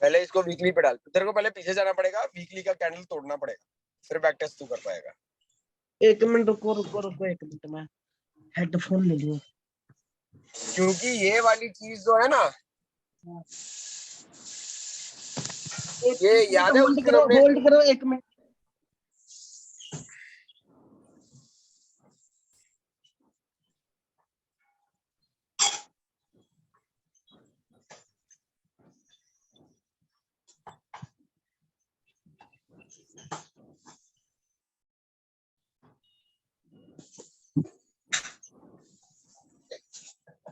पहले इसको वीकली पे डाल, तेरे को पहले पीछे जाना पड़ेगा, वीकली का कैंडल तोड़ना पड़ेगा, फिर बैक टेस्ट तू कर पाएगा। 1 मिनट रुको रुको रुको 1 मिनट, मैं हेडफोन ले लूं। क्योंकि ये वाली चीज जो है ना, ये याद है उस दिन हमने होल्ड करो 1 मिनट।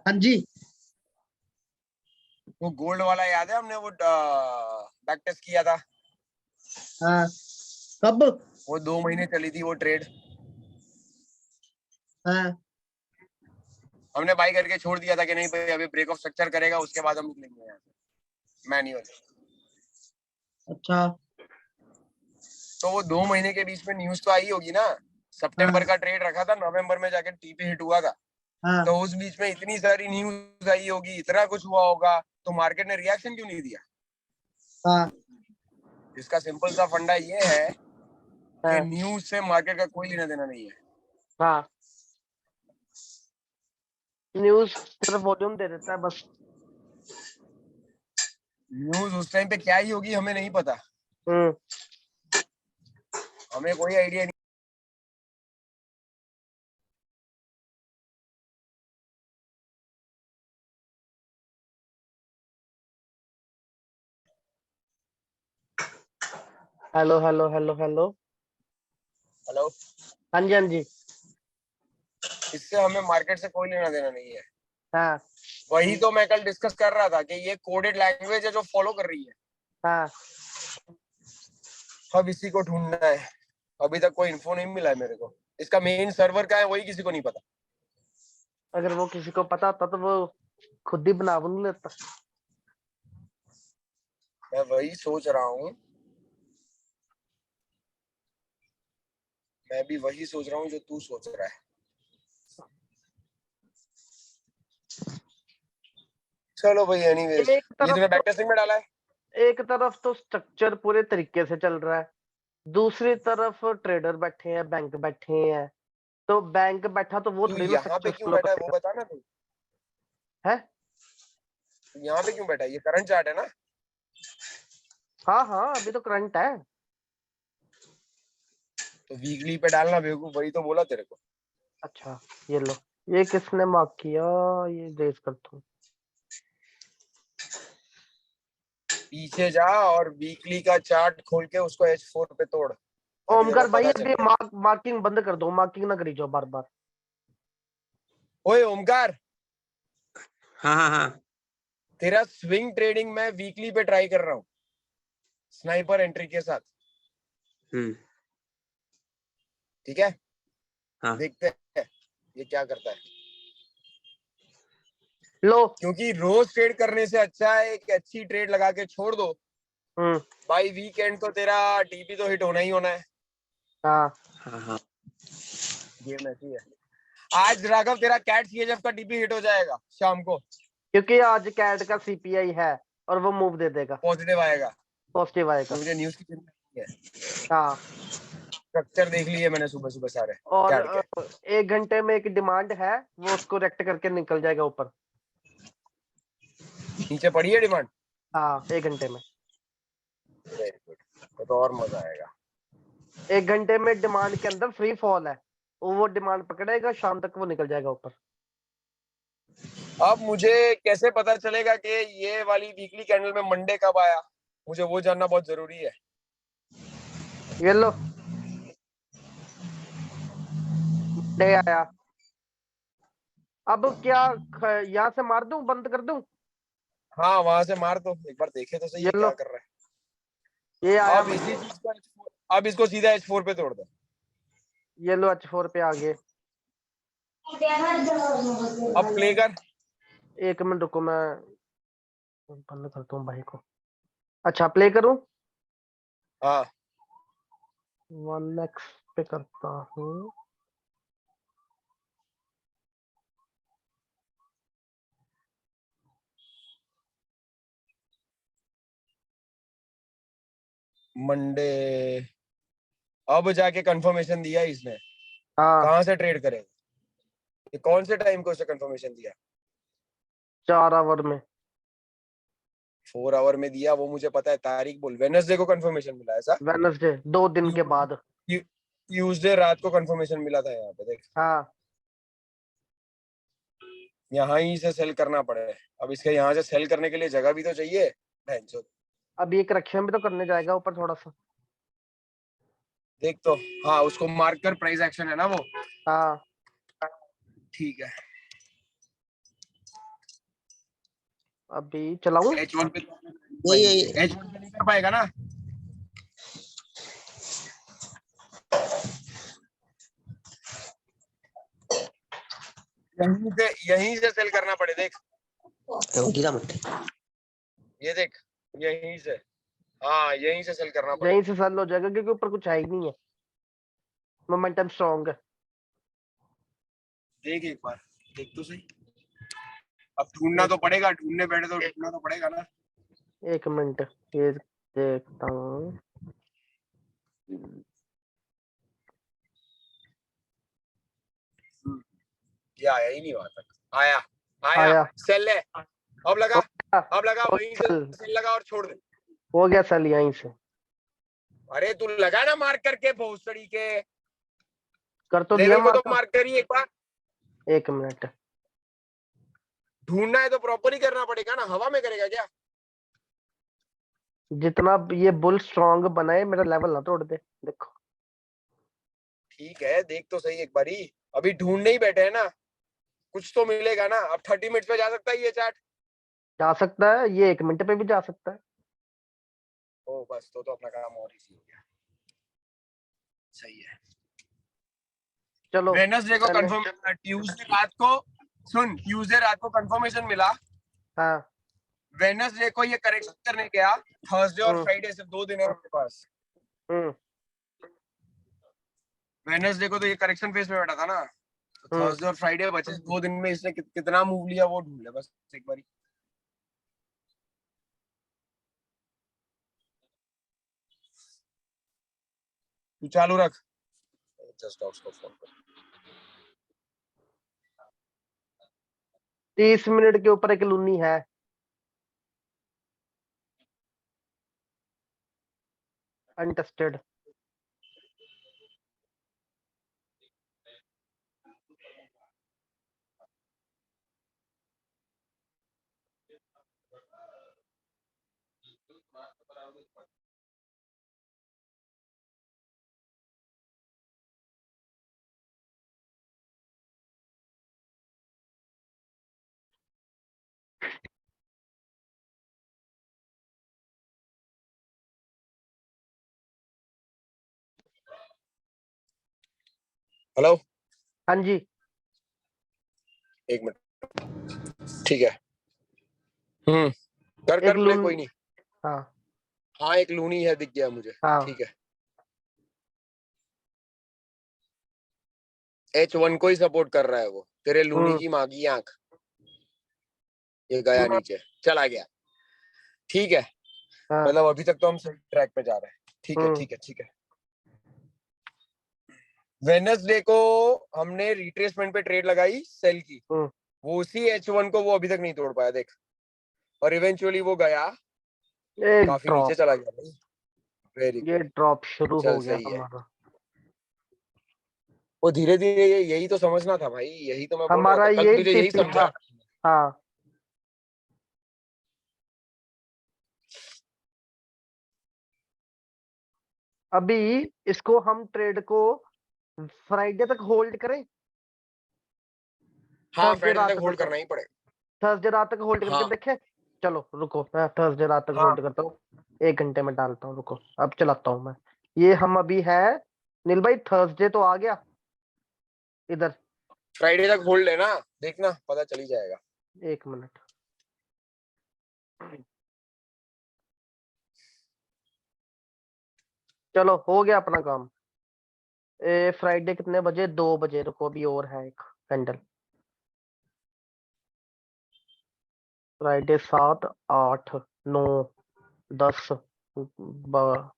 हाँ जी, वो गोल्ड वाला याद है, हमने वो बैक टेस्ट किया था। हाँ कब? वो 2 महीने चली थी वो ट्रेड, हाँ हमने बाई करके छोड़ दिया था कि नहीं भाई अभी ब्रेक ऑफ स्ट्रक्चर करेगा उसके बाद हम निकलेंगे यहाँ से मैन्युअल। अच्छा, तो वो 2 महीने के बीच में न्यूज तो आई होगी ना, सितंबर का ट्रेड रखा था, नवंबर में जाके टीपी हिट हुआ था। हाँ तो उस बीच में इतनी सारी न्यूज आई होगी, इतना कुछ हुआ होगा, तो मार्केट ने रिएक्शन क्यों नहीं दिया? हाँ इसका सिंपल सा फंडा ये है कि हाँ न्यूज से मार्केट का कोई लेना देना नहीं है। हाँ, न्यूज सिर्फ वॉल्यूम दे देता है बस। न्यूज उस टाइम पे क्या ही होगी हमें नहीं पता, हमें कोई आइडिया नहीं। Hello hello hello hello. Hello, हाँ जी हाँ जी। इससे हमें मार्केट से कोई लेना देना नहीं है। हाँ वही तो मैं कल डिस्कस कर रहा था कि ये कोडेड लैंग्वेज है जो फॉलो कर रही है। हाँ, अब इसी को ढूंढना है, अभी तक कोई इन्फो नहीं मिला है मेरे को। इसका मेन सर्वर का है वही किसी को नहीं पता। अगर वो किसी को पता होता तो वो खुद ही बना बन लेता। मैं वही सोच रहा हूँ, मैं भी वही सोच रहा हूँ जो तू सोच रहा है। चलो भाई, एनीवेज एक ये तरफ तूने तो बैक टेस्टिंग में डाला है। एक तरफ तो स्ट्रक्चर पूरे तरीके से चल रहा है, दूसरी तरफ ट्रेडर बैठे हैं, बैंक बैठे हैं। तो बैंक बैठा तो वो तू थोड़ी ना यहाँ पे स्ट्रक्चर क्यों फॉलो बैठा है वो करेगा। बता ना तू। है? तू यहाँ पे क्यों बैठा है? ये करंट चार्ट है ना। हाँ हाँ, अभी तो करंट है। तो वीकली पे डालना बेवकूफ, वही तो बोला तेरे को। अच्छा, ये लो, ये किसने मार्क किया? ये रेज करता हूँ। पीछे जा और वीकली का चार्ट खोल के उसको H4 पे तोड़, ताकि तेरे ओमकार को भाई पता अभी चले। मार्किंग बंद कर दो, मार्किंग ना करी जाओ बार बार। ओए ओमकार, हाँ हाँ हाँ, तेरा स्विंग ट्रेडिंग मैं वीकली पे ट्राई कर रहा हूँ, स्नाइपर एंट्री के साथ। ठीक है, हाँ देखते हैं ये क्या करता है। लो। क्योंकि रोज ट्रेड करने से अच्छा है एक अच्छी ट्रेड लगा के छोड़ दो। बाई वीकेंड तो तेरा टीपी तो हिट होना ही होना है। हाँ हाँ हाँ, गेम ऐसी है। आज राघव तेरा कैट सीएचएफ का टीपी हिट हो जाएगा शाम को, क्योंकि आज कैट का सीपीआई है और वो मूव दे देगा, पॉजिटिव आएगा। पॉजिटिव आएगा। मुझे न्यूज की चिंता नहीं है, हाँ, स्ट्रक्चर देख लिए मैंने सुबह सुबह सारे और कैट के। 1 घंटे में एक डिमांड है, वो उसको रेक्ट करके निकल जाएगा ऊपर। नीचे पड़ी है डिमांड। हाँ, 1 घंटे में। वेरी गुड, तो और मजा आएगा। 1 घंटे में डिमांड के अंदर फ्री फॉल है, वो डिमांड पकड़ेगा, शाम तक वो निकल जाएगा ऊपर। अब मुझे कैसे पता चलेगा कि ये वाली वीकली कैंडल में मंडे कब आया? मुझे वो जानना बहुत जरूरी है। ये लो, मंडे आया। अब क्या यहाँ से मार दूं, बंद कर दूं? हाँ वहां से मार दो, एक बार देखे तो सही ये है लो, क्या कर रहा ये है। आया अब इसी मंडे। चीज को अब इसको सीधा H4 पे तोड़ दो। ये लो, H4 पे आ गए। अब प्ले कर। 1 मिनट रुको, मैं बंद करता हूँ भाई को। अच्छा, प्ले करूं? हाँ 1x पे करता हूँ। मंडे अब जाके कंफर्मेशन दिया इसने, हाँ कहाँ से ट्रेड करेगा, ये कौन से टाइम को उसे कंफर्मेशन दिया? 4 आवर में। 4 आवर में दिया, वो मुझे पता है, तारीख बोल। वेडनेसडे को कंफर्मेशन मिला ऐसा? वेडनेसडे 2 दिन के बाद। ट्यूसडे रात को कंफर्मेशन मिला था, यहाँ पे देख, हाँ यहाँ ही से सेल करना पड़े। अब इसके यहाँ से सेल करने के लिए जगह भी तो चाहिए। भैंचोद। अब ये करेक्शन भी तो करने जाएगा ऊपर थोड़ा सा। देख तो, हाँ उसको मार्क कर, प्राइस एक्शन है ना वो। हाँ ठीक है, अभी चलाऊं। H1 पे ये H1 पे नहीं कर पाएगा ना। यहीं से सेल करना पड़े, देख ये देख, यहीं से, हाँ यहीं से सेल करना पड़े। यहीं से सेल हो जाएगा क्योंकि ऊपर कुछ है ही नहीं है, मोमेंटम स्ट्रॉन्ग है। देख एक बार, देख तो सही। अब ढूंढना तो पड़ेगा, ढूंढने बैठे तो ढूंढना तो पड़ेगा ना। 1 मिनट ये देखता हूँ। ये आया ही नहीं वहां तक। आया आया, आया। सेल है। अब लगा, अब लगा, हो वहीं से गया सेल लगा और छोड़ दे। हो गया सेल यहीं से। अरे तू लगा ना मार्क करके, भोसड़ी के कर तो दिया लेवल को तो मार्क। मार्क करिए एक बार। 1 मिनट। ढूंढना है तो प्रॉपर ही करना पड़ेगा ना, हवा में करेगा क्या? जितना ये बुल स्ट्रॉन्ग बनाए मेरा लेवल ना तोड़ दे। देखो ठीक है, देख तो सही एक बारी। अभी ढूंढने ही बैठे हैं ना, कुछ तो मिलेगा ना। अब 30 मिनट पे जा सकता है ये चार्ट? जा सकता है, ये 1 मिनट पे भी जा सकता है। ओ बस, तो अपना काम और इजी हो गया। सही है। चलो वेडनेसडे को पहले। कंफर्म, ट्यूसडे रात को, सुन, ट्यूसडे रात को कंफर्मेशन मिला। हाँ वेडनेसडे को ये करेक्शन करने गया। थर्सडे और फ्राइडे सिर्फ 2 दिन है मेरे पास। हम्म वेडनेसडे को तो ये करेक्शन फेज में बैठा था ना, तो हम्म थर्सडे और फ्राइडे बचे। 2 दिन में इसने कितना मूव लिया वो ढूंढ ले बस एक बारी। तू चालू रख, जस्ट डॉग्स को फोन कर। 30 मिनट के ऊपर एक लूनी है। अनटेस्टेड। हेलो, हाँ जी। 1 मिनट, ठीक है। कर एक कर प्ले, लून। कोई नहीं। हाँ हाँ एक लूनी है, दिख गया मुझे। हाँ ठीक है, H1 को ही सपोर्ट कर रहा है वो, तेरे लूनी की माँ की आंख। ये गया नीचे, चला गया। ठीक है, हाँ मतलब अभी तक तो हम सही ट्रैक पे जा रहे हैं। ठीक है ठीक है ठीक है। वेडनेसडे को हमने रिट्रेसमेंट पे ट्रेड लगाई सेल की, वो उसी H1 को वो अभी तक नहीं तोड़ पाया, देख। और इवेंचुअली वो गया, एक काफी नीचे ड्रॉप। चला गया भाई। वेरी ये गुड, ड्रॉप शुरू चल हो गया सही है। हमारा। वो धीरे धीरे, यही तो समझना था भाई, यही तो मैं बोल रहा हमारा था, कल ये तुझे यही टीपी था। समझा। हाँ अभी इसको हम ट्रेड को फ्राइडे तक होल्ड करें। हाँ थर्सडे फ्राइडे रात तक होल्ड तक। करना ही पड़ेगा। थर्सडे रात तक होल्ड करके हाँ देखें। चलो रुको, मैं थर्सडे रात तक हाँ, होल्ड करता हूँ। 1 घंटे में डालता हूँ, रुको अब चलाता हूँ मैं। ये हम अभी है नील भाई, थर्सडे तो आ गया इधर। फ्राइडे तक होल्ड है ना, देखना पता चल ही जाएगा। 1 मिनट। चलो हो गया अपना काम। फ्राइडे कितने बजे? 2 बजे। रुको अभी और है एक कैंडल। फ्राइडे 7 8 9 10 12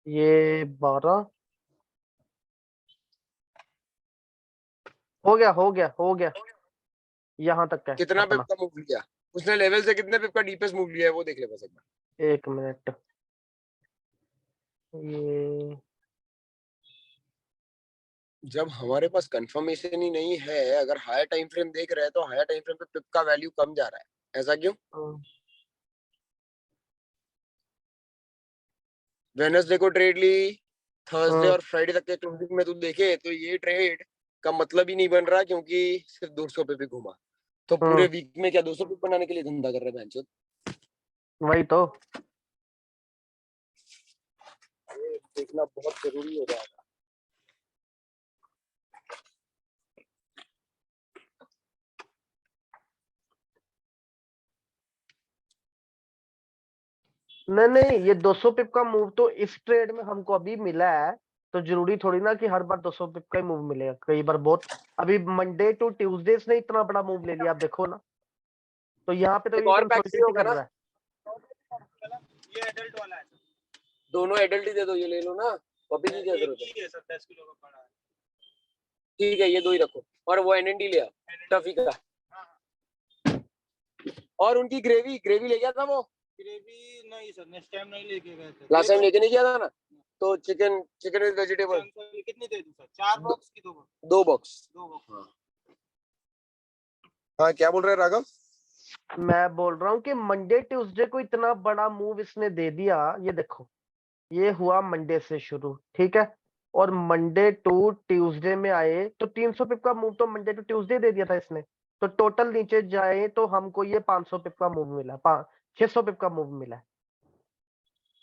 ये 12 हो गया यहाँ तक है कितना पिप अपना। का मूव लिया उसने, लेवल से कितने पिप का डीपेस्ट मूव लिया है वो देख ले बस एक बार। 1 मिनट, ये जब हमारे पास कंफर्मेशन ही नहीं है, अगर हायर टाइम फ्रेम देख रहे हैं तो हायर टाइम फ्रेम पे पिप का वैल्यू कम जा रहा है, ऐसा क्यों? वेडनेसडे को ट्रेड ली, थर्सडे और फ्राइडे तक के क्लोजिंग में तू देखे तो ये ट्रेड का मतलब ही नहीं बन रहा, क्योंकि सिर्फ 200 पे भी घुमा। तो पूरे वीक में क्या 200 पिप बनाने के लिए धंधा कर रहे हैं बेंचो? वही तो। देखना बहुत जरूरी हो जाएगा। नहीं, ये 200 पिप का मूव तो इस ट्रेड में हमको अभी मिला है, तो जरूरी थोड़ी ना कि हर बार 200 पिप का ही मूव मिलेगा, कई बार बहुत। अभी मंडे टू ट्यूसडे ने इतना बड़ा मूव ले लिया, आप देखो ना। तो यहाँ पे तो एक ये और पैक कंसोलिडेट ही होगा कर ना, रहा है। ये एडल्ट वाला है दोनों एडल्ट ही दे दो, ये ले लो ना, पपी की क्या एक जरूरत है? ही है सर, 10 किलो का पड़ा है। ठीक है, ये दो ही रखो, और वो एनएनडी ले आओ टफी का। और उनकी ग्रेवी ग्रेवी ले गया था वो ग्रेवी नहीं सर, नेक्स्ट टाइम नहीं लेके गए थे। लास्ट टाइम, लेके नहीं गया था ना, तो chicken chicken with vegetable uncle कितनी दे दूं सर? 4 बॉक्स की 2 बॉक्स? 2 बॉक्स। 2 बॉक्स। हाँ, क्या बोल रहे हैं राघव? मैं बोल रहा हूँ कि मंडे ट्यूसडे को इतना बड़ा मूव इसने दे दिया। ये देखो, ये हुआ मंडे से शुरू, ठीक है, और मंडे टू ट्यूसडे में आए तो 300 पिप का मूव तो मंडे टू ट्यूसडे दे दिया था इसने। तो टोटल नीचे जाए तो हमको ये 500 पिप का मूव मिला, 600 पिप का मूव मिला।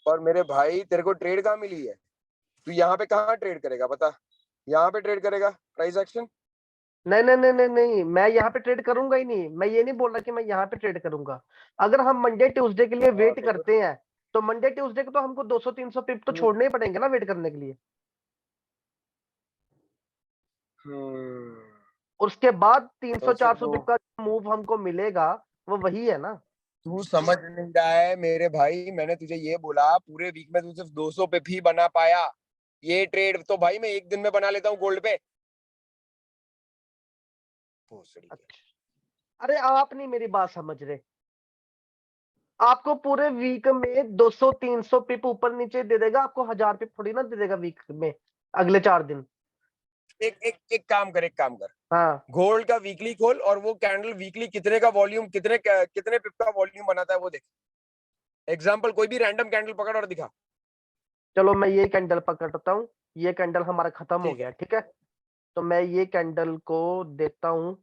और मेरे भाई तेरे को ट्रेड कहाँ मिली है? तू यहाँ पे कहाँ ट्रेड करेगा बता? यहाँ पे ट्रेड करेगा प्राइस एक्शन? नहीं नहीं नहीं नहीं नहीं, मैं यहाँ पे ट्रेड करूंगा ही नहीं। मैं ये नहीं बोल रहा कि मैं यहाँ पे ट्रेड करूंगा। अगर हम मंडे ट्यूसडे के लिए वेट तो करते हैं तो मंडे ट्यूसडे को तो हमको 200-300 पिप तो छोड़ने ही पड़ेंगे ना वेट करने के लिए। और उसके बाद 300-400 पिप का मूव हमको मिलेगा, वो वही है ना। तू समझ नहीं रहा है मेरे भाई, मैंने तुझे ये बोला पूरे वीक में तू सिर्फ 200 पे भी बना पाया। ये ट्रेड तो भाई मैं एक दिन में बना लेता हूँ गोल्ड पे। अरे आप नहीं मेरी बात समझ रहे। आपको पूरे वीक में 200-300 पिप ऊपर नीचे दे देगा, आपको 1000 पिप थोड़ी ना दे देगा वीक में अगले 4 दिन। एक काम कर हाँ, गोल्ड का वीकली खोल और वो कैंडल वीकली कितने का वॉल्यूम, कितने पिप का वॉल्यूम बनाता है वो देख। एग्जांपल कोई भी रैंडम कैंडल पकड़ और दिखा। चलो मैं ये कैंडल पकड़ता हूँ। ये कैंडल हमारा खत्म हो ठीक गया, है, ठीक है। तो मैं ये कैंडल को देता हूँ,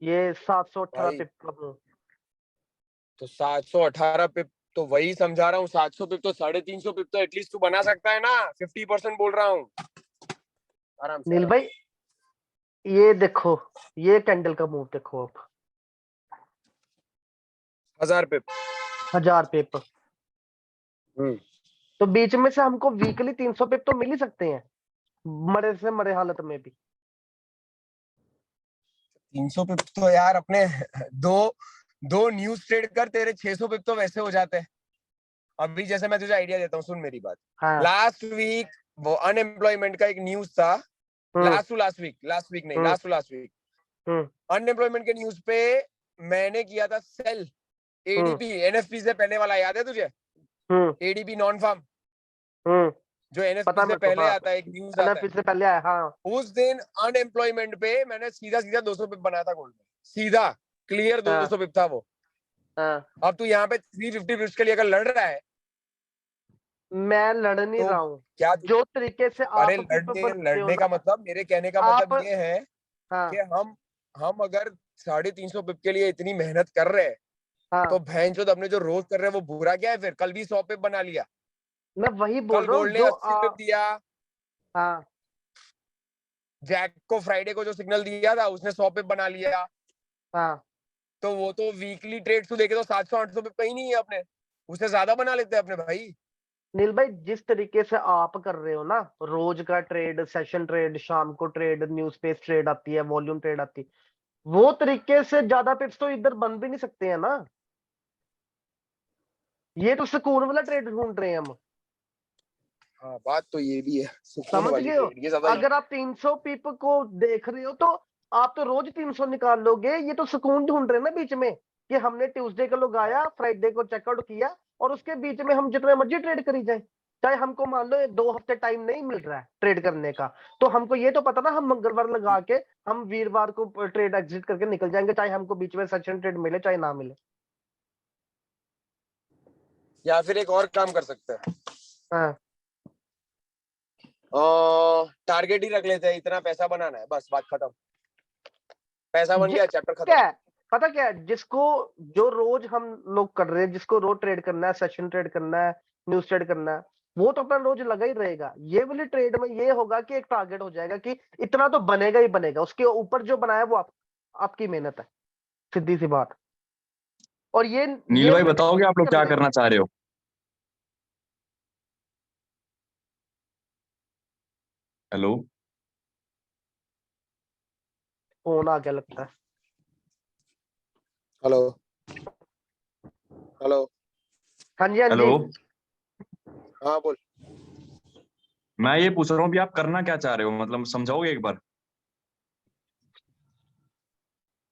ये 718 भाई पिप का हूँ। तो 718 पिप, तो वही समझा रहा हूँ, 700 पिप तो 350 पिप तो एटलीस्ट तू बना सकता है ना। 50% बोल रहा हूँ, आराम से। नील भाई, ये देखो, ये कैंडल का मूव देखो आप, 1000 पिप। 1000 पिप। तो बीच में से हमको वीकली 300 पिप तो मिल ही सकते हैं, मरे से मरे हालत में भी। 300 पिप तो यार अपने दो न्यूज ट्रेड कर, तेरे 600 पिप तो वैसे हो जाते हैं। अभी जैसे मैं तुझे आइडिया देता हूँ, सुन मेरी बात। हाँ। लास्ट वीक वो अनएम्प्लॉयमेंट का एक न्यूज था। लास्ट वीक नहीं, लास्ट वीक अनएम्प्लॉयमेंट के न्यूज पे मैंने किया था सेल एडीपी एनएफपी से पहले वाला, याद है तुझे? एडीपी नॉन फार्म जो एनएफपी से पहले हाँ, आता है, एक न्यूज आता है। से पहले आया। हाँ, उस दिन अनएम्प्लॉयमेंट पे मैंने सीधा 200 पिप बनाया था गोल्ड में, सीधा क्लियर 200 पिप था वो। अब तू यहाँ पे 350 पिप्स के लिए अगर लड़ रहा है, मैं लड़ नहीं तो रहा हूँ। क्या जो तरीके से अरे आप पिप बनाते हो लड़ने का ना, मतलब, मेरे कहने का आप, मतलब ये है हाँ कि हम अगर 350 पिप के लिए इतनी मेहनत कर रहे हैं, हाँ, तो भैंचोद अपने जो रोज कर रहे हैं वो बुरा क्या है? फिर कल भी 100 पिप बना लिया, मैं वही बोल कल रहा हूँ गोल्ड ने जो 80 पिप दिया, हाँ जैक को फ्राइडे को जो सिग्नल दिया था उसने 100 पिप बना लिया। हाँ। तो वो तो वीकली ट्रेड तू देखे तो 700-800 पिप कहीं नहीं है अपने, उससे ज्यादा बना लेते हैं अपने भाई। नील भाई, जिस तरीके से आप कर रहे हो ना, रोज का ट्रेड, सेशन ट्रेड, शाम को ट्रेड, न्यूज पेज ट्रेड आती है, वॉल्यूम ट्रेड आती है, वो तरीके से ज्यादा पिप्स तो इधर बन भी नहीं सकते हैं ना। ये तो सुकून वाला ट्रेड ढूंढ रहे हैं हम। हाँ बात तो ये भी है, सुकून समझ वाली गए हो? ट्रेड ये ज्यादा अगर आप 300 पीप को देख रहे हो तो आप तो रोज 300 निकाल लोगे। ये तो सुकून ढूंढ रहे हैं ना बीच में, कि हमने ट्यूसडे को लगाया, फ्राइडे को चेकआउट किया, और उसके बीच में हम जितने मर्जी ट्रेड करी जाए। चाहे हमको मान लो 2 हफ्ते टाइम नहीं मिल रहा है ट्रेड करने का, तो हमको ये तो पता ना, हम मंगलवार लगा के हम वीरवार को ट्रेड एग्जिट करके निकल जाएंगे, चाहे हमको बीच में सेशन ट्रेड मिले चाहे ना मिले। या फिर एक और काम कर सकते हैं, हाँ टारगेट ही रख लेते हैं, इतना पैसा बनाना है, बस बात खत्म। पैसा बन ये गया, चैप्टर खत्म। क्या है, पता क्या है, जिसको जो रोज हम लोग कर रहे हैं, जिसको रोज ट्रेड करना है, सेशन ट्रेड करना है, न्यूज ट्रेड करना है, वो तो अपना रोज लगा ही रहेगा। ये वाली ट्रेड में ये होगा कि एक टारगेट हो जाएगा कि इतना तो बनेगा ही बनेगा, उसके ऊपर जो बनाया वो आपकी मेहनत है, सीधी सी बात। और नील ये भाई वाली बताओगे आप लोग क्या करने करना चाह रहे हो? हेलो। फोन आ गया लगता है। Hello hello. हाँ जी हाँ हेलो। जी। हाँ बोल। मैं ये पूछ रहा हूँ भी आप करना क्या चाह रहे हो, मतलब समझाओगे एक बार?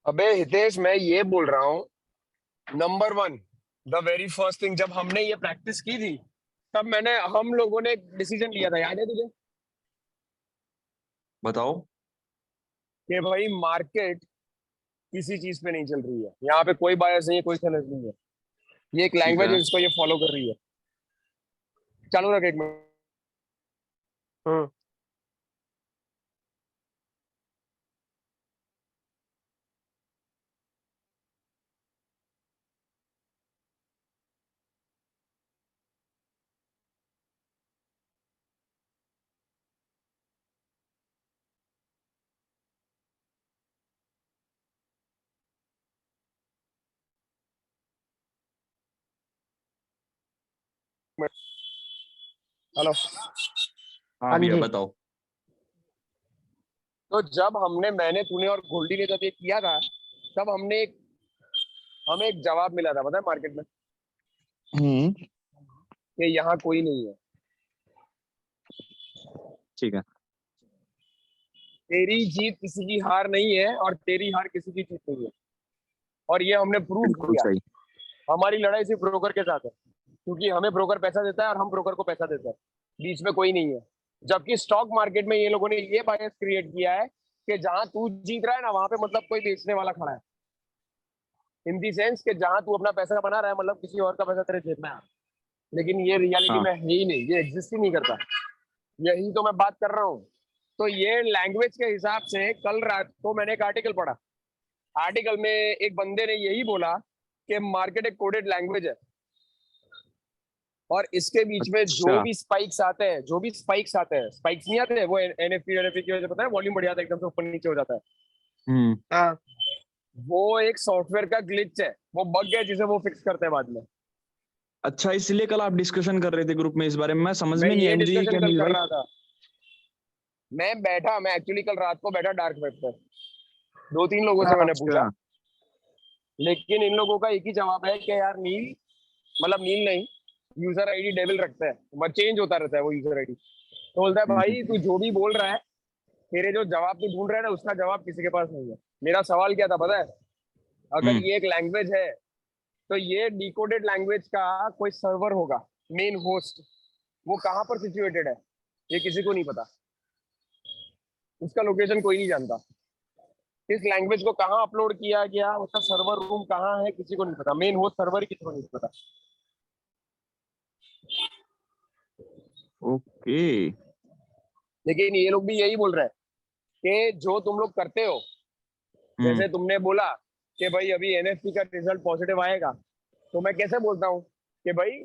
अबे हितेश, मैं ये बोल रहा हूँ, number 1, the very first thing, जब हमने ये प्रैक्टिस की थी तब हम लोगों ने एक डिसीजन लिया था, याद है तुझे? बताओ। कि भाई मार्केट किसी चीज पे नहीं चल रही है, यहाँ पे कोई बायस नहीं है, कोई सेलर नहीं है, ये एक ठीक लैंग्वेज है। है जिसको ये फॉलो कर रही है। चालू रख एक मिनट। हम्म। हेलो। हाँ हाँ भैया जी। बताओ। तो जब मैंने, तूने और गोल्डी ने जब ये किया था, तब हमें एक जवाब मिला था, पता है, मार्केट में, हम्म। कि यहाँ कोई नहीं है। ठीक है। तेरी जीत किसी की हार नहीं है और तेरी हार किसी की जीत नहीं है, और ये हमने प्रूव बिल्कुल किया। सही। हमारी लड़ाई सिर्फ ब्रोकर के साथ है, क्योंकि हमें ब्रोकर पैसा देता है और हम ब्रोकर को पैसा देते हैं, बीच में कोई नहीं है। जबकि स्टॉक मार्केट में ये लोगों ने ये बायस क्रिएट किया है कि जहां तू जीत रहा है ना, वहां पे मतलब कोई बेचने वाला खड़ा है, इन दी सेंस कि जहां तू अपना पैसा बना रहा है, मतलब किसी और का पैसा तेरे जेब में आ रहा है। लेकिन ये रियलिटी हाँ। में है ही नहीं, ये एग्जिस्ट ही नहीं करता। यही तो मैं बात कर रहा हूँ। तो ये लैंग्वेज के हिसाब से, कल रात को मैंने एक आर्टिकल पढ़ा, आर्टिकल में एक बंदे ने यही बोला कि मार्केट एक कोडेड लैंग्वेज है, और इसके बीच में जो अच्छा। भी स्पाइक्स आते हैं, स्पाइक्स नहीं आते हैं, वो एनएफटी की वजह से, पता है, वॉल्यूम बढ़ जाता है, एकदम से ऊपर नीचे हो जाता है, हम्म। हाँ वो एक सॉफ्टवेयर का ग्लिच है, वो बग है, जिसे वो फिक्स करते हैं बाद में। अच्छा, इसलिए कल आप डिस्कशन कर रहे थे ग्रुप में इस बारे में? मैं समझ मैं में नहीं ये आया मुझे, ये डिस्कशन क्या कल नील कर भाई? रहा था। मैं एक्चुअली कल रात को बैठा डार्क वेब पर, 2-3 लोगों से हाँ। मैंने पूछा, अच्छा। लेकिन इन लोगों का एक ही जवाब है कि यार नील, मतलब नील नहीं, यूजर आईडी डेविल रखता है, मत चेंज होता रहता है वो यूजर आईडी। तो बोलता है हम्म। भाई तू जो भी बोल रहा है, तेरे जो जवाब तू ढूंढ रहा है ना, उसका जवाब किसी के पास नहीं है। मेरा सवाल क्या था पता है? अगर हम्म। ये एक लैंग्वेज है, तो ये डिकोडेड लैंग्वेज का कोई सर्वर होगा, मेन होस्ट, वो कहाँ पर सिचुएटेड है, ये किसी को नहीं पता। उसका लोकेशन कोई नहीं जानता। इस लैंग्वेज को कहाँ अपलोड किया गया, उसका सर्वर रूम कहाँ है, किसी को नहीं पता। मेन होस्ट सर्वर ही किसी को नहीं पता। ओके। लेकिन ये लोग भी यही बोल रहे हैं कि जो तुम लोग करते हो, हम्म। जैसे तुमने बोला कि भाई अभी एनएफटी का रिजल्ट पॉजिटिव आएगा, तो मैं कैसे बोलता हूँ कि भाई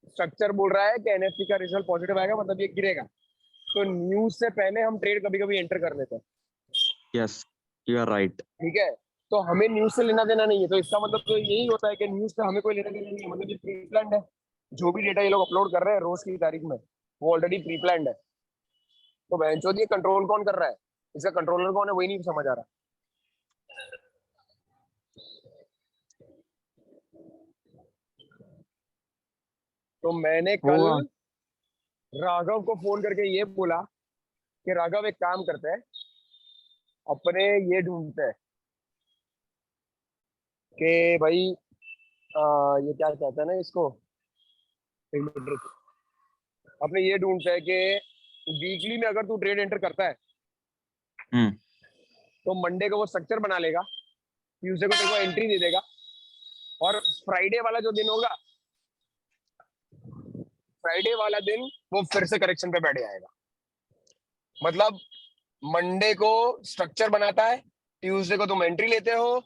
स्ट्रक्चर बोल रहा है कि एनएफटी का रिजल्ट पॉजिटिव आएगा, मतलब ये गिरेगा, तो न्यूज से पहले हम ट्रेड कभी कभी एंटर कर लेते हैं। Yes, you are right. ठीक है, तो हमें न्यूज से लेना देना नहीं है, तो इसका मतलब तो यही होता है कि न्यूज से हमें कोई लेना देना नहीं है, मतलब ये प्री प्लान्ड है। जो भी डेटा ये लोग अपलोड कर रहे हैं रोज की तारीख में, वो ऑलरेडी प्री प्लान्ड है। तो बहनचोद ये कंट्रोल कौन कर रहा है, इसका कंट्रोलर कौन है, वही नहीं समझ आ रहा। तो मैंने कल होगा। राघव को फोन करके ये बोला कि राघव एक काम करते हैं, अपने ये ढूंढते हैं कि भाई ये क्या कहते हैं ना इसको, एक मिनट रुक। अपने ये ढूंढते हैं कि वीकली में अगर तू ट्रेड एंटर करता है हम्म। तो मंडे को वो स्ट्रक्चर बना लेगा, ट्यूसडे को तेरे को एंट्री दे देगा, और फ्राइडे वाला जो दिन होगा, फ्राइडे वाला दिन वो फिर से करेक्शन पे बैठ जाएगा। मतलब मंडे को स्ट्रक्चर बनाता है, ट्यूसडे को तुम एंट्री लेते हो,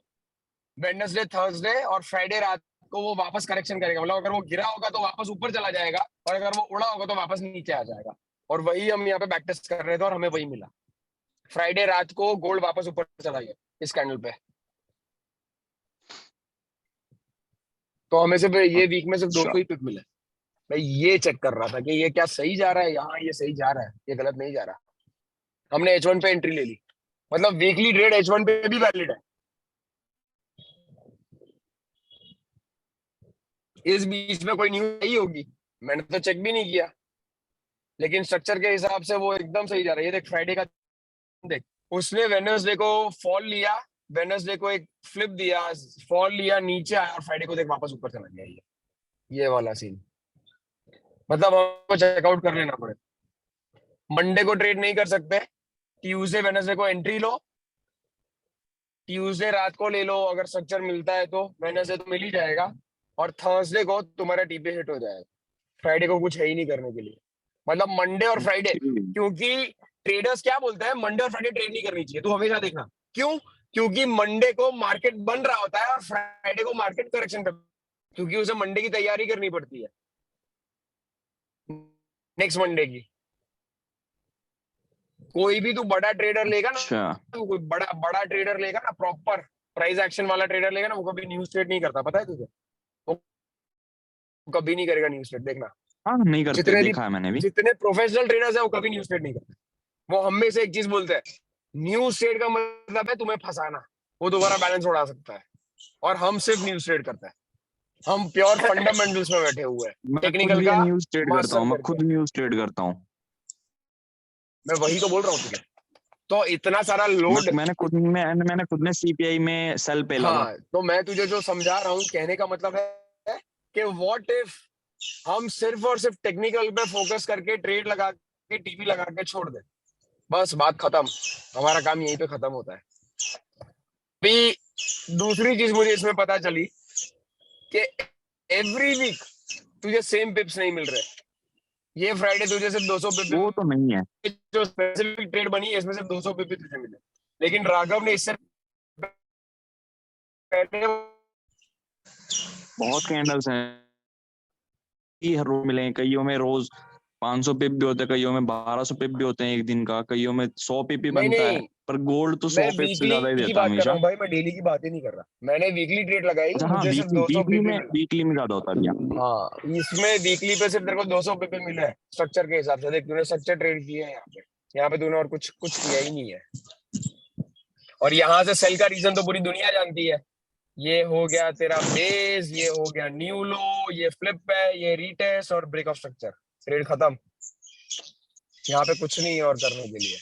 वेडनेसडे थर्सडे और फ्राइडे रात को वो वापस करेक्शन करेगा। मतलब अगर वो गिरा होगा तो वापस ऊपर चला जाएगा, और अगर वो उड़ा होगा तो वापस नीचे आ जाएगा। और वही हम यहाँ पे बैक टेस्ट कर रहे थे और हमें वही मिला। फ्राइडे रात को गोल्ड वापस ऊपर चला गया इस कैंडल पे। तो हमें सिर्फ ये वीक में सिर्फ 200 ही पिक मिले। मैं ये चेक कर रहा था कि ये क्या सही जा रहा है, यहाँ ये सही जा रहा है, ये गलत नहीं जा रहा। हमने H1 पे एंट्री ले ली, मतलब वीकली ट्रेड H1 पे भी वैलिड है। इस बीच में कोई न्यूज नहीं होगी, मैंने तो चेक भी नहीं किया, लेकिन स्ट्रक्चर के हिसाब से वो एकदम सही जा रहा है। ये देख फ्राइडे का, देख उसने वेडनेसडे को फॉल लिया, वेडनेसडे को एक फ्लिप दिया, फॉल लिया, नीचे आया, और फ्राइडे को देख वापस ऊपर चला गया। ये वाला सीन, मतलब हमको चेकआउट कर लेना पड़े। मंडे को ट्रेड नहीं कर सकते, ट्यूसडे वेडनेसडे को एंट्री लो, ट्यूसडे रात को ले लो, अगर स्ट्रक्चर मिलता है तो वेडनेसडे तो मिल ही जाएगा, और थर्सडे को तुम्हारा टीपी हिट हो जाएगा। फ्राइडे को कुछ है ही नहीं करने के लिए। मतलब मंडे और फ्राइडे, क्योंकि ट्रेडर्स क्या बोलते हैं, मंडे और फ्राइडे ट्रेड नहीं करनी चाहिए। तो हमेशा देखना क्यों, क्योंकि मंडे को मार्केट बन रहा होता है और फ्राइडे को मार्केट करेक्शन कर, क्योंकि उसे मंडे की तैयारी करनी पड़ती है, नेक्स्ट मंडे की। कोई भी तू बड़ा ट्रेडर लेगा ना, अच्छा। कोई बड़ा बड़ा ट्रेडर लेगा ना, प्रॉपर प्राइस एक्शन वाला ट्रेडर लेगा ना, वो कभी न्यूज ट्रेड नहीं करता, पता है तुझे? वो कभी नहीं करेगा न्यूज ट्रेड, देखना। हाँ नहीं करते, जितने भी देखा है मैंने भी। जितने प्रोफेशनल ट्रेडर्स है वो कभी न्यूज ट्रेड नहीं करते। वो हमेशा एक चीज बोलते हैं, न्यूज ट्रेड का मतलब है तुम्हें फंसाना, वो दोबारा बैलेंस उड़ा सकता है। और हम सिर्फ न्यूज ट्रेड करते हैं, हम प्योर फंडामेंटल्स में बैठे हुए हैं, मैं खुद टेक्निकल भी का न्यूज ट्रेड करता मास्टर हूँ, मैं करके। खुद न्यूज ट्रेड करता हूँ। मैं वही तो बोल रहा हूँ तुझे। तो इतना सारा लोड, मैंने खुद ने सीपीआई में सेल पेला था। हाँ, तो मैं तुझे जो समझा रहा हूँ, कहने का मतलब है कि व्हाट इफ हम सिर्फ और सिर्फ टेक्निकल पे फोकस करके ट्रेड लगा के टीपी लगा के छोड़ दे, बस बात खत्म। हमारा काम यहीं पे खत्म होता है। अभी दूसरी चीज मुझे इसमें पता चली कि एवरी वीक तुझे सेम पिप्स नहीं मिल रहे। ये फ्राइडे तुझे सिर्फ 200 पिप, वो तो नहीं है। जो स्पेसिफिक ट्रेड बनी है इसमें सिर्फ 200 पिप तुझे मिले। लेकिन राघव ने इससे पहले बहुत कैंडल्स हैं, हर रोज मिले, कईयों में रोज 500 पिप भी होते हैं, कईयों में 1200 पिप भी होते हैं एक दिन का, कईयों में 100 पिप भी नहीं बनता है। नहीं, पर गोल्ड तो 100 मैं पिप से ज्यादा ही वीकली की देता है बात कर रहा हमेशा। हूँ भाई, मैं डेली की बात ही नहीं कर रहा। मैंने वीकली ट्रेड लगाई, अच्छा हाँ, मुझे सिर्फ 200 वीकली पिप में मिला। वीकली में ज्यादा होता है भैया। हाँ, इसमें वीकली पे सिर्फ तेरे को 200 पिप मिला है स्ट्रक्चर के हिसाब से। देख तूने स्ट्रक्चर ट्रेड किया है यहाँ पे तूने और कुछ कुछ किया ही नहीं है। और यहाँ से सेल का रीजन तो पूरी दुनिया जानती है। ये हो गया तेरा बेस, ये हो गया न्यू लो, ये फ्लिप है, ये रीटेस्ट और ब्रेक ऑफ स्ट्रक्चर, ट्रेड खत्म। यहाँ पे कुछ नहीं है और करने के लिए।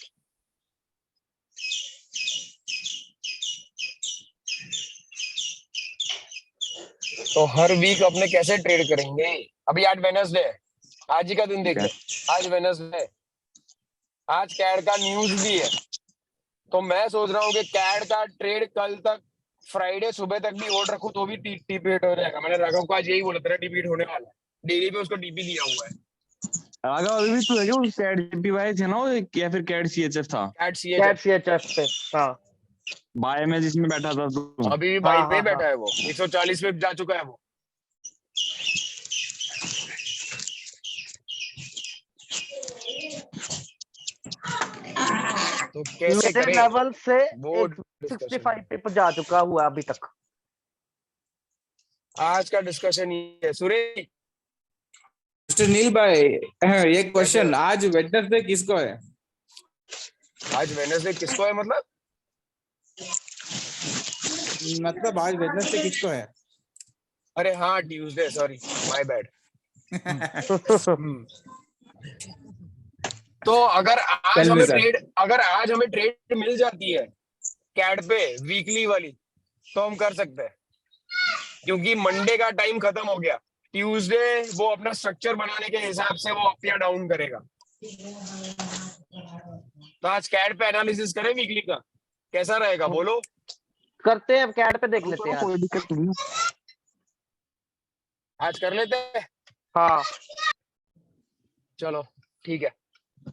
तो हर वीक अपने कैसे ट्रेड करेंगे? अभी आज वेडनेसडे है, आज ही का दिन देख ले, आज वेडनेसडे है, आज कैड का न्यूज भी है। तो मैं सोच रहा हूँ कि कैड का ट्रेड कल तक, फ्राइडे सुबह तक भी होल्ड रखूं तो भी टीपी हिट हो जाएगा। मैंने राघव को आज यही बोला, तेरा टीपी हिट होने वाला है, डेली पे उसको टीपी दिया हुआ है। राघव अभी भी तो है क्या, वो कैड जीपीवाई थे ना वो, या फिर कैड सीएचएफ था? कैड कैट सीएचएफ सीएचएफ पे। हाँ बाय में जिसमें बैठा था तू। अभी भी हाँ बाई पे हाँ बैठा हाँ। है वो, 140 पे जा चुका है वो। तो कैसे मेरे करें लेवल से वो 65 पे जा चुका हुआ अभी तक। आज का डिस्कशन ये है। सुरेश, मिस्टर नील भाई, एक क्वेश्चन, कैसे? आज वेडनेसडे किसको है? आज वेडनेसडे किसको है मतलब? मतलब आज वेडनेसडे किसको है? अरे हाँ, ट्यूसडे, सॉरी माय बैड। तो अगर Tell me, sir. आज हमें ट्रेड मिल जाती है कैट पे वीकली वाली, तो हम कर सकते हैं, क्योंकि मंडे का टाइम खत्म हो गया। ट्यूसडे वो अपना स्ट्रक्चर बनाने के हिसाब से वो अप या डाउन करेगा। तो आज कैट पे एनालिसिस करें वीकली का, कैसा रहेगा बोलो? करते हैं, कैट पे देख लेते हैं आज। कोई दिक्कत नहीं है। आज कर लेते हैं, हाँ चलो ठीक है।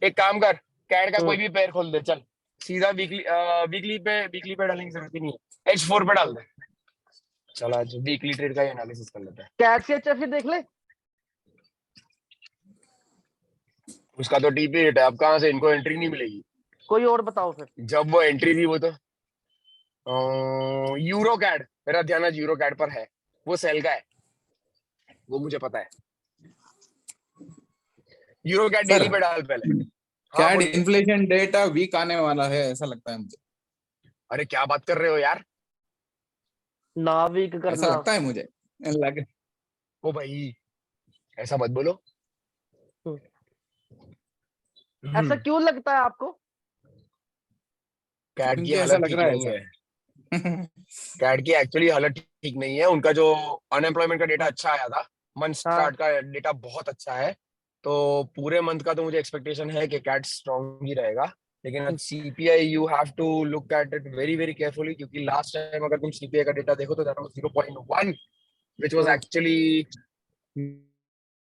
एक काम कर, कैट का कोई भी पेयर खोल दे, चल सीधा वीकली पे डालने की जरूरत ही नहीं है, H4 पे डाल दे। चल आज वीकली ट्रेड का एनालिसिस कर लेते हैं। कैट से अच्छा फिर देख ले। उसका तो टीपी रेट है, अब कहाँ से इनको एंट्री नहीं मिलेगी। कोई और बताओ फिर। जब वो एंट्री थी वो तो यूरो कैड, मेरा ध्यान आज यूरो कैड पर है, वो सेल का है, वो मुझे पता है। यूरो कैड Sir, डेली पे डाल पहले। हाँ कैट बोलिए। इन्फ्लेशन डेटा वीक आने वाला है ऐसा लगता है मुझे। अरे क्या बात कर रहे हो यार? ना वीक ऐसा करना। लगता है मुझे। लग ओ भाई ऐसा मत बोलो। ऐसा क्यों लगता है आपको? कैट की मुझे ऐसा हालत लग ठीक रहा है नहीं सर। है। कैट की एक्चुअली हालत ठीक नहीं है। उनका जो अनएम्प्लॉयमेंट का डेटा अच्छा आया था, मंथ स्टार्ट का डेटा बहुत अच्छा है, तो पूरे मंथ का तो मुझे एक्सपेक्टेशन है कि कैट स्ट्रॉन्ग ही रहेगा। लेकिन CPI you have to look at it very very carefully, क्योंकि लास्ट टाइम अगर तुम सीपीआई का डेटा देखो तो that was 0.1 which was actually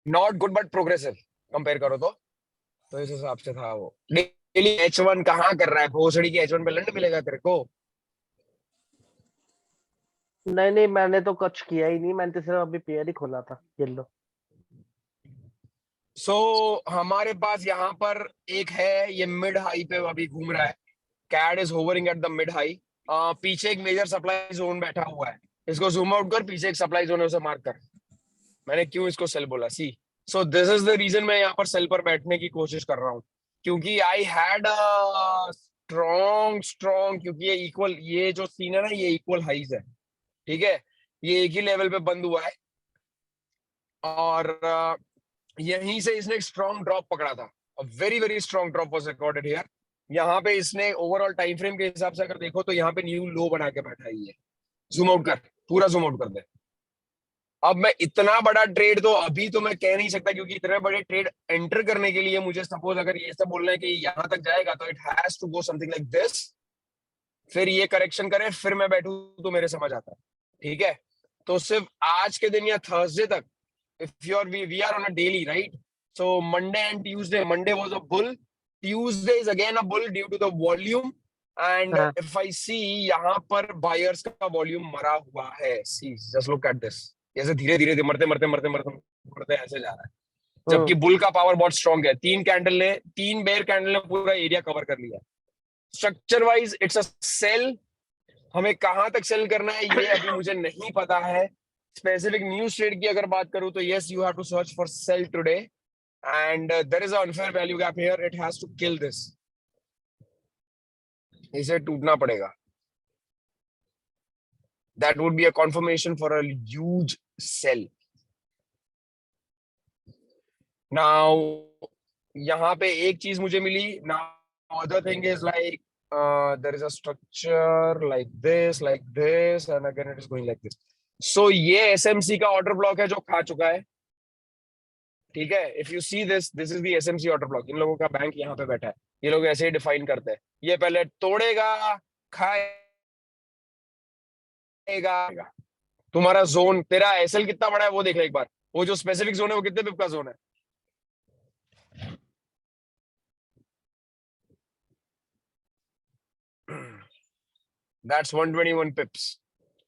not good but progressive compare करो तो इस हिसाब से था वो। डेली H1 कहाँ कर रहा है भोसड़ी की? H1 पे लंड मिलेगा तेरे को? नहीं नहीं, मैंने तो कुछ किया ही नहीं, मैंने तो सिर्फ अभी पेयर ही खोला था। ये लो। सो हमारे पास यहाँ पर एक है, ये मिड हाई पे अभी घूम रहा है। CAD is hovering at the mid high. पीछे एक मेजर सप्लाई जोन बैठा हुआ है, इसको जूम आउट कर, पीछे एक सप्लाई जोन है उसे मार्क कर। मैंने क्यों इसको सेल बोला? See, so this is the reason मैं यहाँ पर सेल पर बैठने की कोशिश कर रहा हूँ, क्योंकि आई हैड स्ट्रॉन्ग, क्योंकि ये इक्वल, ये जो सीन है ना, ये इक्वल हाइज है, ठीक है, ये एक ही लेवल पे बंद हुआ है, और यहीं से इसने एक स्ट्रॉन्ग ड्रॉप पकड़ा था। Very very strong drop was recorded here. यहाँ पे इसने ओवरऑल टाइम फ्रेम के हिसाब से अगर देखो तो यहाँ पे न्यू लो बना के बैठा ही है। जूम आउट कर, पूरा जूम आउट कर दे। अब मैं इतना बड़ा ट्रेड तो अभी तो मैं कह नहीं सकता, क्योंकि इतने बड़े ट्रेड एंटर करने के लिए मुझे सपोज अगर ये सब बोलना है कि यहाँ तक जाएगा तो it has to go something like this, फिर ये करेक्शन करे, फिर मैं बैठू तो मेरे समझ आता है, ठीक है। तो सिर्फ आज के दिन या थर्सडे तक, if you're we are on a daily, right? So Monday and Tuesday, Monday was a bull, Tuesday is again a bull due to the volume, and हाँ। if I see यहाँ पर buyers का volume मरा हुआ है, see just look at this, ऐसे धीरे धीरे मरते मरते मरते मरते मरते ऐसे जा रहा है, जबकि बुल का पावर बहुत स्ट्रॉन्ग है। तीन बेयर कैंडल ने पूरा एरिया कवर कर लिया। Structure wise it's a sell. हमें कहां तक सेल करना है ये अभी मुझे नहीं पता है। स्पेसिफिक न्यूज ट्रेड की अगर बात करूं तो yes, you have to search for sale today, and there is a unfair value gap here, it has to kill this, इसे टूटना पड़ेगा। That would be a confirmation for a huge sale. Now यहाँ पे एक चीज मुझे मिली, now other thing is like there is a structure like this and again it is going like this. So ये SMC का ऑर्डर ब्लॉक है जो खा चुका है, ठीक है। If you see this is the SMC order block. इन लोगों का बैंक यहाँ पे बैठा है, ये लोग ऐसे ही डिफाइन करते हैं, ये पहले तोड़ेगा, खाएगा। तुम्हारा जोन, तेरा SL कितना बड़ा है वो देख ले एक बार, वो जो स्पेसिफिक जोन है वो कितने पिप का जोन है? That's 121 pips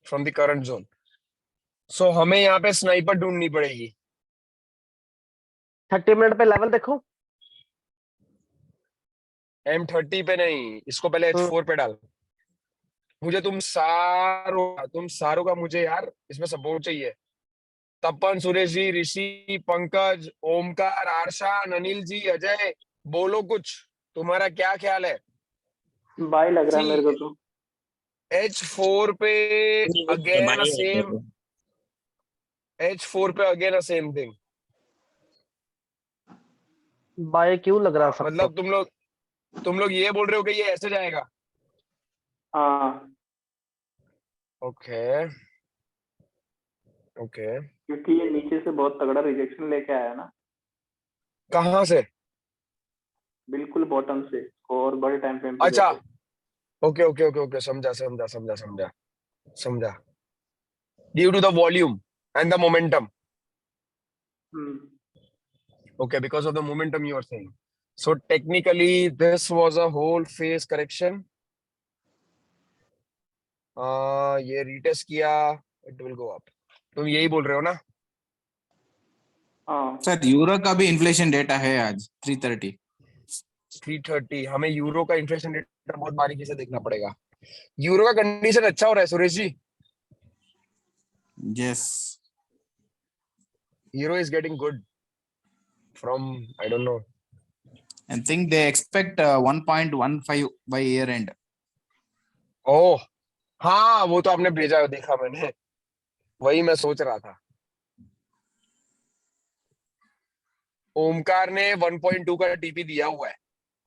from the current zone. So हमें यहाँ पे स्नाइपर ढूंढनी पड़ेगी। 30 मिनट पे लेवल देखो। M30 पे नहीं, इसको पहले H4 पे डाल। मुझे तुम सारों का मुझे यार इसमें सपोर्ट चाहिए। तपन, सुरेश जी, ऋषि, पंकज, ओमकार, आरशान, अनिल जी, अजय, बोलो कुछ, तुम्हारा क्या ख्याल है? बाय लग रहा है मेरे को तो। H4 पे अगेन सेम, H4 पे अगेन सेम थिंग। बाय क्यों लग रहा सबको? मतलब तुम लोग ये बोल रहे हो कि ये ऐसे जाएगा? हाँ, ओके ओके। क्योंकि ये नीचे से बहुत तगड़ा रिजेक्शन लेके आया ना, कहाँ से? बिल्कुल बॉटम से और बड़े टाइम फ्रेम पे अच्छा, देखे। ओके ओके ओके ओके, समझा समझा समझा समझा समझा। Due to the volume and the momentum. Okay, because of the momentum you are saying. So technically, this was a whole phase correction. ये retest किया, it will go up. तुम यही बोल रहे हो ना? हाँ, सर यूरो का भी इन्फ्लेशन डेटा है आज 330। 330। हमें यूरो का इन्फ्लेशन रेट बहुत बारीकी से देखना पड़ेगा। यूरो का कंडीशन अच्छा हो रहा है Suresh ji. Yes, euro is getting good from, I don't know. I think they expect 1.15 by year end. Oh हाँ, वो तो आपने भेजा, देखा मैंने, वही मैं सोच रहा था। ओमकार ने 1.2 का टीपी दिया हुआ है,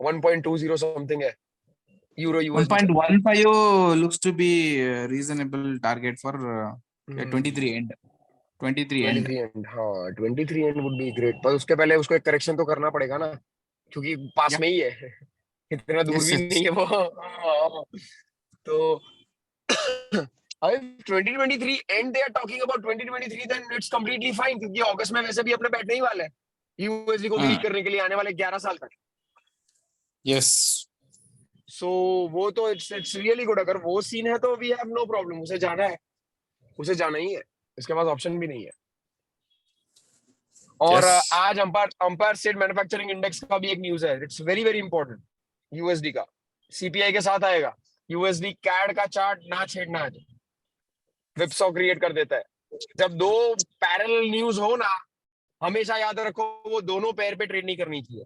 1.20 समथिंग है यूरो यूएसडी का। 1.15 looks to be a reasonable target for 23 end 23 end। 23 and, हाँ 23 एंड वुड बी ग्रेट, पर उसके पहले उसको एक करेक्शन तो करना पड़ेगा ना, क्योंकि पास Yeah. में ही है। इतना दूर Yes, भी yes. नहीं है वो। हाँ, तो अब 2023 and they are talking about 2023, then it's completely fine, क्योंकि अगस्त में वैसे भी अपने बैठने ही वाले हैं यूएसडी को वीक करने के लिए आने वाले 11 साल तक। Yes. सो वो तो इट्स रियली गुड। अगर वो सीन है तो वी हैव नो प्रॉब्लम, उसे जाना है, उसे जाना ही है, इसके पास ऑप्शन भी नहीं है। और Yes. आज अंपायर स्टेट मैन्युफैक्चरिंग इंडेक्स का भी एक न्यूज है, it's very very important. USD का सीपीआई के साथ आएगा। यूएसडी कैड का चार्ट ना छेड़ना है, विप्सॉ क्रिएट कर देता है। जब दो पैरेलल न्यूज हो ना, हमेशा याद रखो वो दोनों पैर पे ट्रेड नहीं करनी चाहिए।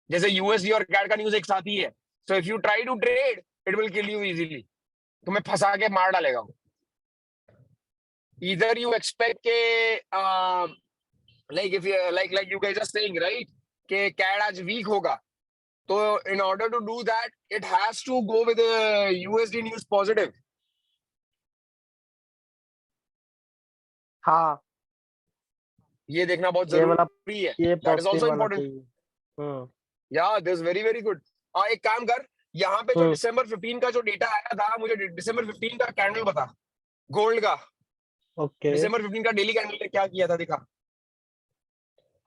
जैसे यूएसडी और कैड का न्यूज एक साथ ही है, so if you try to trade it will kill you easily, तुम्हें फंसा के मार डालेगा वो। इधर यू एक्सपेक्ट के like if you like you guys are saying right कि CAD आज वीक होगा, तो in order to do that it has to go with a USD news positive। हाँ, ये देखना बहुत ये वाला, जरूरी है। ये That is also पॉजिटिव वाला important। चाहिए। Yeah, this is very very good। हाँ, एक काम कर, यहाँ पे जो हम्म। दिसंबर 15 का जो डेटा आया था, मुझे दिसंबर 15 का कैंडल बता, गोल्ड का। ओके, दिसंबर 15 का डेली कैंडल ने क्या किया था दिखा।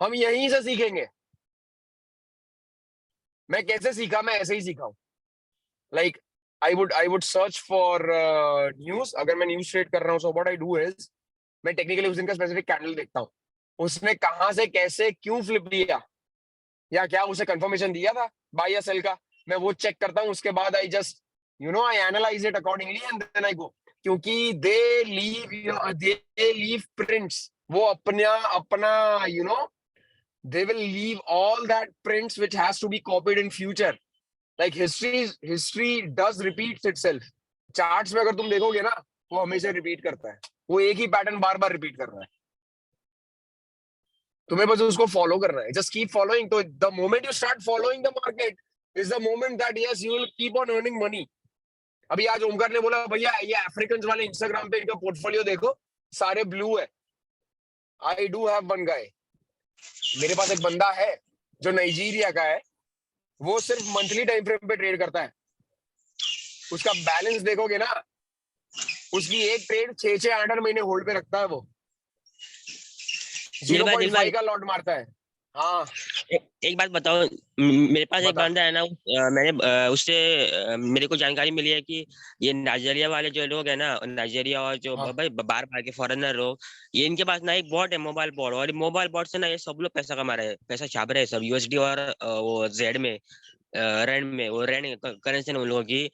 हम यहीं से सीखेंगे। मैं कैसे सीखा, मैं ऐसे ही सीखा हूँ। Like I would search for news। अगर मैं न्यूज ट्रेड कर रहा हूँ, so what I do is मैं टेक्निकली उस दिन का स्पेसिफिक कैंडल देखता हूँ, उसने कहां से कैसे क्यों फ्लिप दिया, या क्या उसे कंफर्मेशन दिया था बाय या सेल का, मैं वो चेक करता हूँ। उसके बाद I just I analyse it accordingly and then I go. क्योंकि दे लीव प्रिंट्स, वो अपना अपना they will leave all that prints which has to be copied in future। like history does repeats itself। charts में अगर तुम देखोगे ना, वो हमेशा रिपीट करता है, वो एक ही पैटर्न बार बार रिपीट कर रहा है, तुम्हें बस उसको फॉलो करना है। Just keep following. तो the moment you start following the market is the moment that yes you will keep on earning money. अभी आज ओमकार ने बोला भैया ये अफ्रीकन वाले इंस्टाग्राम पे इनका पोर्टफोलियो देखो, सारे ब्लू है। I do have one guy, मेरे पास एक बंदा है जो नाइजीरिया का है, वो सिर्फ मंथली टाइम फ्रेम पे ट्रेड करता है। उसका बैलेंस देखोगे ना, उसकी एक ट्रेड 6-8 महीने होल्ड पे रखता है वो, 0.5 का लॉट मारता है। हाँ, एक बात बताओ, मेरे पास एक बता। बंदा है ना, मैंने उससे मेरे को जानकारी मिली है कि ये नाइजीरिया वाले जो लोग है ना, नाइजीरिया और जो हाँ। भाई बाहर बाहर के फॉरेनर लोग, ये इनके पास ना एक बॉट है, मोबाइल बॉट, और मोबाइल बॉट से ना ये सब लोग पैसा कमा रहे हैं, पैसा छाप रहे हैं सब यूएसडी और वो जेड में, रैंड में, वो रैंड करेंसी उन लोगों की। एक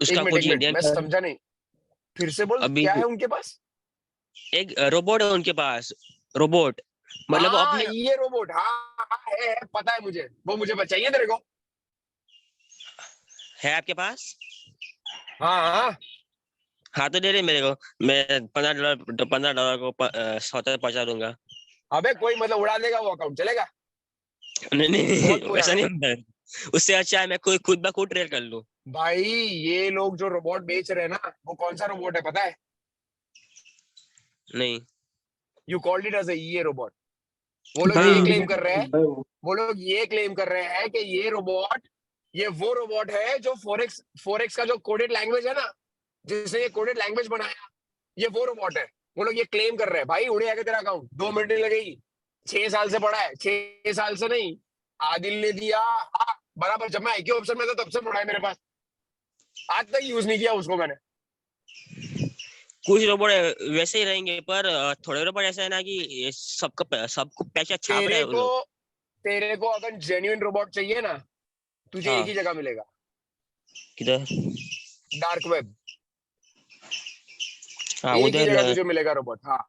उसका मिनट कुछ एक मिनट, इंडियन मैं समझा नहीं, फिर से बोल, अभी क्या है उनके पास? एक रोबोट है उनके पास, रोबोट, मतलब वो हाँ, अपने ये रोबोट, हाँ हाँ, है, पता है मुझे, वो मुझे चाहिए तेरे को। है आपके पास? हाँ हाँ, हाँ तो दे दे मेरे को, मैं $15 को 100 तक पहुंचा दूंगा। अबे कोई मतलब उड़ा देगा वो अकाउंट, चलेगा? नहीं नहीं बहुत बुरा वैसा है। नहीं होता है। उससे अच्छा है मैं कोई खुद ब खुद ट्रेड कर लूं। भाई ये लोग जो रोबोट बेच रहे हैं ना, वो कौन सा रोबोट है पता है? नहीं you called it as a robot. वो लोग हाँ। ये क्लेम कर रहे हैं, वो लोग ये क्लेम कर रहे हैं कि ये रोबोट, ये वो रोबोट है जो फोरेक्स का जो कोडेड लैंग्वेज है ना, जिसने ये कोडेड लैंग्वेज बनाया, ये वो रोबोट है। वो लोग ये क्लेम कर रहे हैं। भाई उड़े आगे तेरा अकाउंट, 2 मिनट नहीं लगेगी। 6 साल से पड़ा है, 6 साल से नहीं, आदिल ने दिया। हाँ, बराबर जब मैं आईक्यू ऑप्शन में था तब से पड़ा है मेरे पास, आज तक यूज नहीं किया उसको मैंने। कुछ रोबोट वैसे ही रहेंगे पर थोड़े रोबोट ऐसा है ना कि ये सबको पैसा छाप रहे तेरे हैं वो को लोग। तेरे को अगर जेन्युइन रोबोट चाहिए ना, तुझे हाँ। एक ही जगह मिलेगा, किधर? Dark web. हाँ एक ही उधर जगह तुझे मिलेगा रोबोट, हाँ,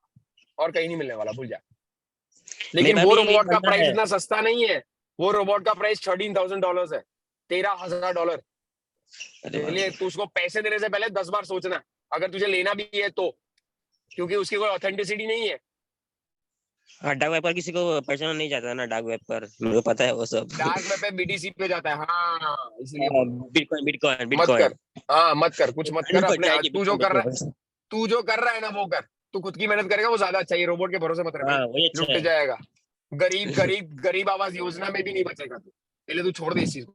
और कहीं नहीं मिलने वाला, भूल जा। मेरे लेकिन पास वो भी रोबोट का बनना प्राइस है। इतना सस्ता नहीं है। वो रोबोट का प्राइस $13,000 है, $13,000। अरे वाह। इसलिए तू उसको पैसे देने से पहले 10 बार सोचना, अगर तुझे लेना भी है तो, क्योंकि उसकी कोई ऑथेंटिसिटी नहीं है। हाँ डार्क वेब पर किसी को पैसा नहीं जाता ना, डार्क वेब पर मेरे को पता है वो सब। डार्क वेब पे BTC पे जाता है, हाँ, इसलिए बोल रहा हूँ। बिटकॉइन बिटकॉइन मत बिटकॉइन कर, हाँ मत कर, कुछ मत कर अपने। जाएगी तू जो बिटकॉइन कर रहा है, बिटकॉइन। तू जो कर रहा है ना वो कर। तू खुद की मेहनत करेगा वो ज्यादा अच्छा है। ये रोबोट के भरोसे मत रह भाई, हाँ वही अच्छा लुट है। जाएगा। गरीब आवास योजना में भी नहीं बचेगा तू, पहले तू छोड़ दे इस चीज को।